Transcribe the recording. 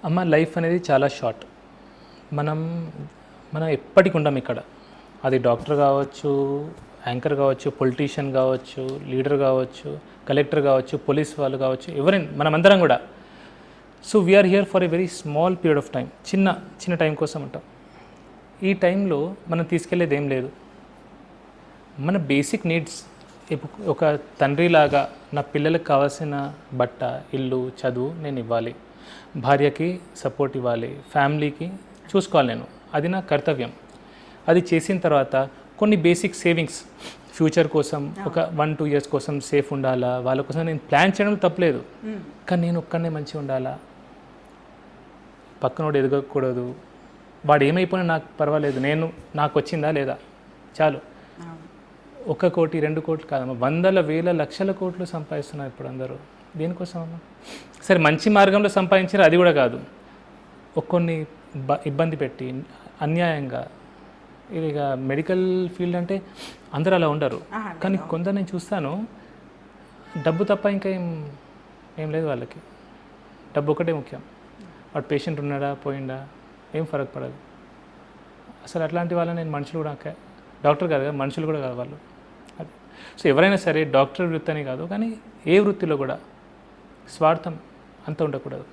అమ్మ లైఫ్ అనేది చాలా షార్ట్. మనం మనం ఎప్పటికి ఉండం ఇక్కడ. అది డాక్టర్ కావచ్చు, యాంకర్ కావచ్చు, పొలిటీషియన్ కావచ్చు, లీడర్ కావచ్చు, కలెక్టర్ కావచ్చు, పోలీస్ వాళ్ళు కావచ్చు, ఎవరైనా మనమందరం కూడా. So we are here for a very small period of time, చిన్న చిన్న టైం కోసం ఉంటాం. ఈ టైంలో మనం తీసుకెళ్లేది ఏం లేదు. మన బేసిక్ నీడ్స్, ఒక తండ్రిలాగా నా పిల్లలకు కావాల్సిన బట్ట, ఇల్లు, చదువు నేను ఇవ్వాలి, భార్యకి సపోర్ట్ ఇవ్వాలి, ఫ్యామిలీకి చూసుకోవాలి. నేను అది నా కర్తవ్యం. అది చేసిన తర్వాత కొన్ని బేసిక్ సేవింగ్స్ ఫ్యూచర్ కోసం, ఒక 1-2 ఇయర్స్ కోసం సేఫ్ ఉండాలా, వాళ్ళ కోసం నేను ప్లాన్ చేయడం తప్పలేదు. కానీ నేను ఒక్కడనే మంచిగా ఉండాలా, పక్కనోడు ఎదగకూడదు, వాడు ఏమైపోయినా నాకు పర్వాలేదు, నాకు వచ్చిందా లేదా చాలు. 1 కోటి 2 కోట్లు కాదమ్మా, వందల వేల లక్షల కోట్లు సంపాదిస్తున్నారు ఇప్పుడు అందరూ. దేనికోసం అమ్మా? సరే మంచి మార్గంలో సంపాదించారు, అది కూడా కాదు. కొన్ని ఇబ్బంది పెట్టి అన్యాయంగా. ఇది ఇక మెడికల్ ఫీల్డ్ అంటే అందరూ అలా ఉండరు, కానీ కొందరు నేను చూస్తాను డబ్బు తప్ప ఇంకా ఏం లేదు వాళ్ళకి. డబ్బు ఒకటే ముఖ్యం. వాడు పేషెంట్ ఉన్నాడా పోయిండా ఏం ఫరక్ పడదు అసలు. అట్లాంటి వాళ్ళని నేను మనుషులు కూడా, డాక్టర్ కాదు కదా, మనుషులు కూడా కాదు వాళ్ళు. అది సో ఎవరైనా సరే, డాక్టర్ వృత్తి అని కాదు కానీ ఏ వృత్తిలో కూడా స్వార్థం అంత ఉండకూడదు.